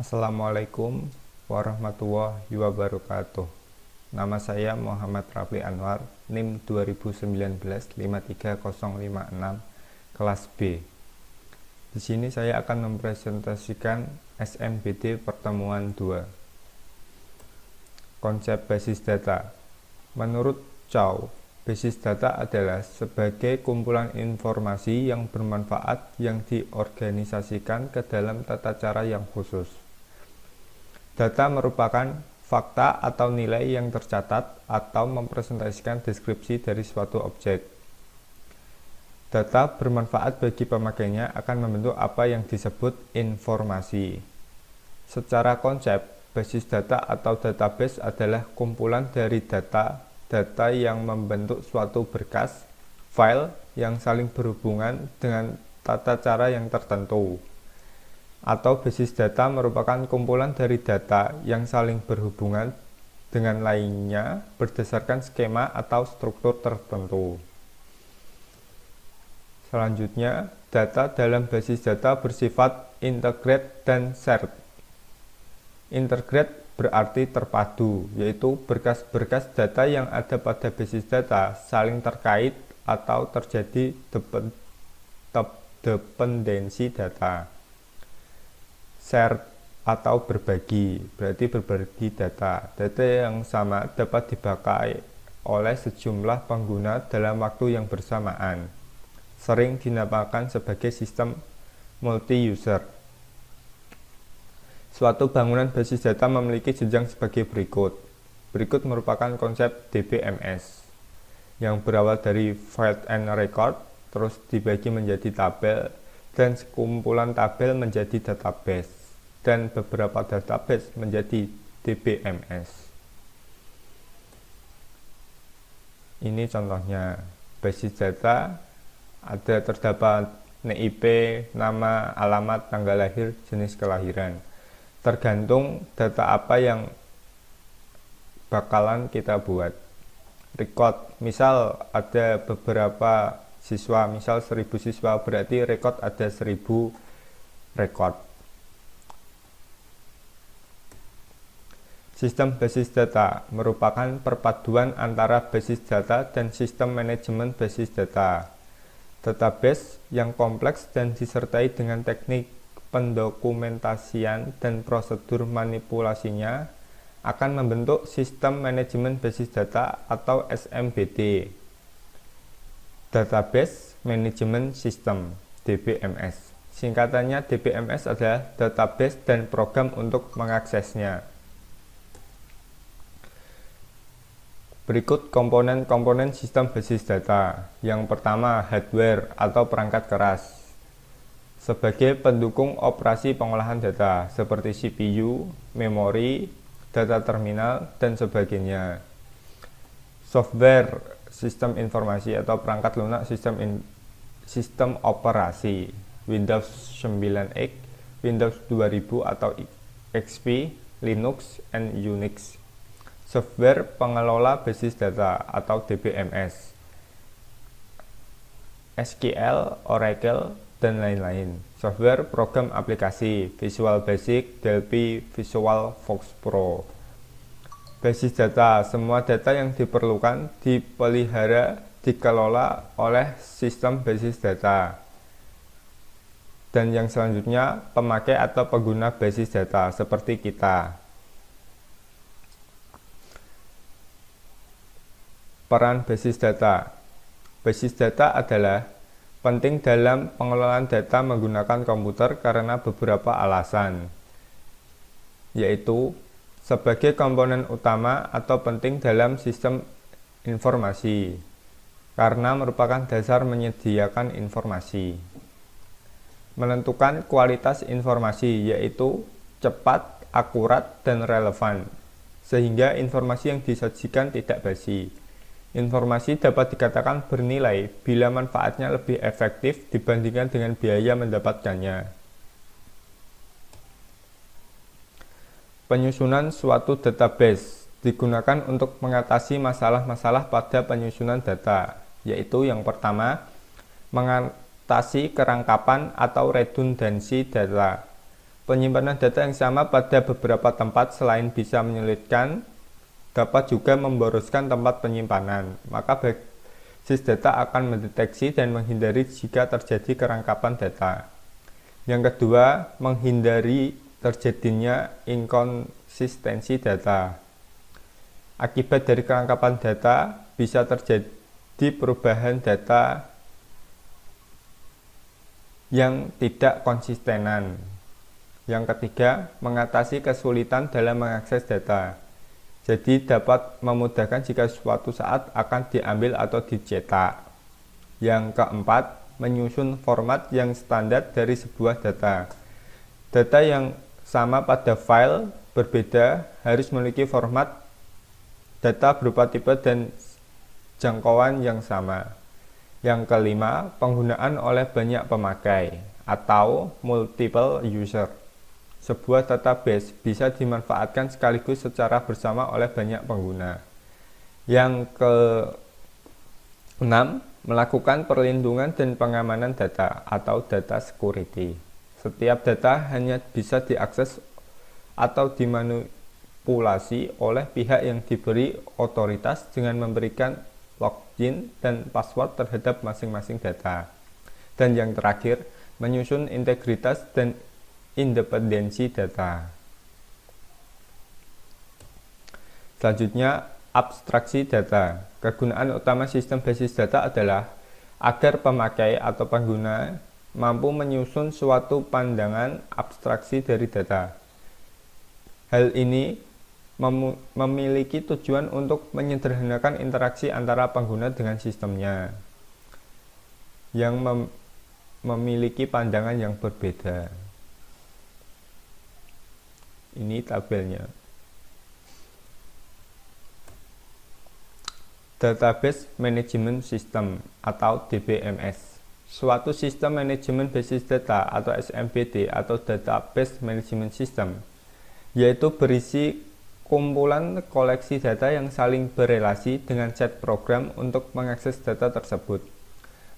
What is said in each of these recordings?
Assalamualaikum warahmatullahi wabarakatuh. Nama saya Muhammad Rafli Anwar, NIM 2019-53056, kelas B. Di sini saya akan mempresentasikan SMBD pertemuan 2. Konsep basis data. Menurut Chow, basis data adalah sebagai kumpulan informasi yang bermanfaat yang diorganisasikan ke dalam tata cara yang khusus. Data merupakan fakta atau nilai yang tercatat atau mempresentasikan deskripsi dari suatu objek. Data bermanfaat bagi pemakainya akan membentuk apa yang disebut informasi. Secara konsep, basis data atau database adalah kumpulan dari data yang membentuk suatu berkas, file yang saling berhubungan dengan tata cara yang tertentu. Atau basis data merupakan kumpulan dari data yang saling berhubungan dengan lainnya berdasarkan skema atau struktur tertentu. Selanjutnya, data dalam basis data bersifat integrate dan shared. Integrate berarti terpadu, yaitu berkas-berkas data yang ada pada basis data saling terkait atau terjadi dependensi data. Shared atau berbagi, berarti berbagi data. Data yang sama dapat dipakai oleh sejumlah pengguna dalam waktu yang bersamaan. Sering dinamakan sebagai sistem multi-user. Suatu bangunan basis data memiliki jenjang sebagai berikut. Berikut merupakan konsep DBMS yang berawal dari file and record, terus dibagi menjadi tabel, dan sekumpulan tabel menjadi database, dan beberapa database menjadi DBMS. Ini contohnya. Basis data ada terdapat NIP, nama, alamat, tanggal lahir, jenis kelahiran. Tergantung data apa yang bakalan kita buat. Record, misal ada beberapa siswa, misal 1000 siswa, berarti record ada 1000 record. Sistem basis data merupakan perpaduan antara basis data dan sistem manajemen basis data. Database yang kompleks dan disertai dengan teknik pendokumentasian dan prosedur manipulasinya akan membentuk sistem manajemen basis data atau SMBD. Database Management System (DBMS). Singkatannya DBMS adalah database dan program untuk mengaksesnya. Berikut komponen-komponen sistem basis data. Yang pertama, hardware atau perangkat keras. Sebagai pendukung operasi pengolahan data seperti CPU, memori, data terminal, dan sebagainya. Software, sistem informasi atau perangkat lunak sistem operasi, Windows 9X, Windows 2000 atau XP, Linux, and Unix. Software pengelola basis data atau DBMS, SQL, Oracle, dan lain-lain. Software program aplikasi, Visual Basic, Delphi, Visual Fox Pro. Basis data, semua data yang diperlukan, dipelihara, dikelola oleh sistem basis data. Dan yang selanjutnya, pemakai atau pengguna basis data, seperti kita. Peran basis data. Basis data adalah penting dalam pengelolaan data menggunakan komputer karena beberapa alasan, yaitu sebagai komponen utama atau penting dalam sistem informasi, karena merupakan dasar menyediakan informasi. Menentukan kualitas informasi, yaitu cepat, akurat, dan relevan, sehingga informasi yang disajikan tidak basi. Informasi dapat dikatakan bernilai bila manfaatnya lebih efektif dibandingkan dengan biaya mendapatkannya. Penyusunan suatu database digunakan untuk mengatasi masalah-masalah pada penyusunan data, yaitu yang pertama, mengatasi kerangkapan atau redundansi data. penyimpanan data yang sama pada beberapa tempat selain bisa menyulitkan, dapat juga memboroskan tempat penyimpanan. Maka basis data akan mendeteksi dan menghindari jika terjadi kerangkapan data. Yang kedua, menghindari terjadinya inkonsistensi data. Akibat dari kerangkapan data, bisa terjadi perubahan data yang tidak konsistenan. Yang ketiga, mengatasi kesulitan dalam mengakses data. Jadi dapat memudahkan jika suatu saat akan diambil atau dicetak. Yang keempat, menyusun format yang standar dari sebuah data. Data yang sama pada file berbeda harus memiliki format data berupa tipe dan jangkauan yang sama. Yang kelima, penggunaan oleh banyak pemakai atau multiple user. Sebuah database bisa dimanfaatkan sekaligus secara bersama oleh banyak pengguna. Yang keenam, melakukan perlindungan dan pengamanan data atau data security. Setiap data hanya bisa diakses atau dimanipulasi oleh pihak yang diberi otoritas dengan memberikan login dan password terhadap masing-masing data. Dan yang terakhir, menyusun integritas dan independensi data. Selanjutnya, abstraksi data. Kegunaan utama sistem basis data adalah agar pemakai atau pengguna mampu menyusun suatu pandangan abstraksi dari data. Hal ini memiliki tujuan untuk menyederhanakan interaksi antara pengguna dengan sistemnya yang memiliki pandangan yang berbeda. Ini tabelnya. Database Management System atau DBMS. Suatu sistem manajemen basis data atau SMBD atau Database Management System, yaitu berisi kumpulan koleksi data yang saling berelasi dengan set program untuk mengakses data tersebut.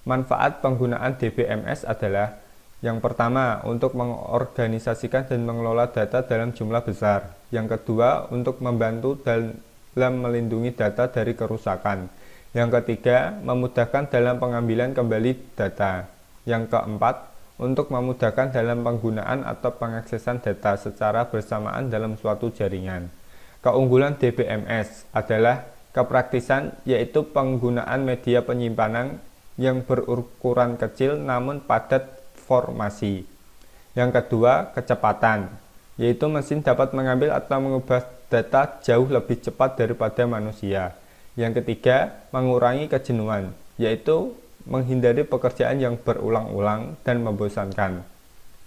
Manfaat penggunaan DBMS adalah yang pertama, untuk mengorganisasikan dan mengelola data dalam jumlah besar. Yang kedua, untuk membantu dalam melindungi data dari kerusakan. Yang ketiga, memudahkan dalam pengambilan kembali data. Yang keempat, untuk memudahkan dalam penggunaan atau pengaksesan data secara bersamaan dalam suatu jaringan. Keunggulan DBMS adalah kepraktisan, yaitu penggunaan media penyimpanan yang berukuran kecil namun padat formasi. Yang kedua, kecepatan, yaitu mesin dapat mengambil atau mengubah data jauh lebih cepat daripada manusia. Yang ketiga, mengurangi kejenuhan, yaitu menghindari pekerjaan yang berulang-ulang dan membosankan.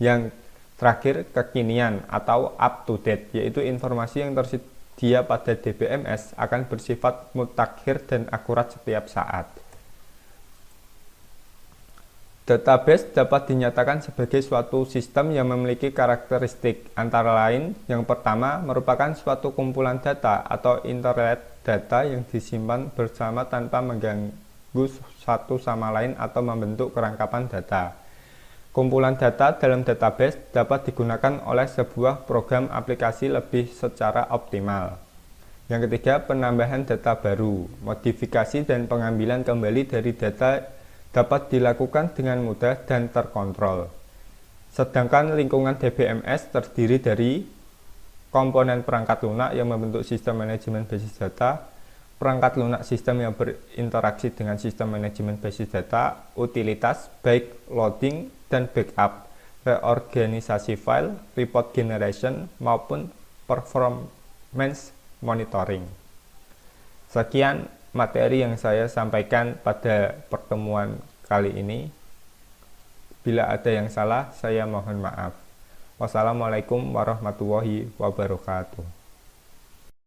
Yang terakhir, kekinian atau up to date, yaitu informasi yang tersedia pada DBMS akan bersifat mutakhir dan akurat setiap saat. Database dapat dinyatakan sebagai suatu sistem yang memiliki karakteristik, antara lain, yang pertama merupakan suatu kumpulan data atau internet data yang disimpan bersama tanpa mengganggu satu sama lain atau membentuk kerangkapan data. Kumpulan data dalam database dapat digunakan oleh sebuah program aplikasi lebih secara optimal. Yang ketiga, penambahan data baru, modifikasi dan pengambilan kembali dari data dapat dilakukan dengan mudah dan terkontrol. Sedangkan lingkungan DBMS terdiri dari komponen perangkat lunak yang membentuk sistem manajemen basis data, perangkat lunak sistem yang berinteraksi dengan sistem manajemen basis data, utilitas, baik loading dan backup, reorganisasi file, report generation, maupun performance monitoring. Sekian materi yang saya sampaikan pada pertemuan kali ini. Bila ada yang salah, saya mohon maaf. Wassalamualaikum warahmatullahi wabarakatuh.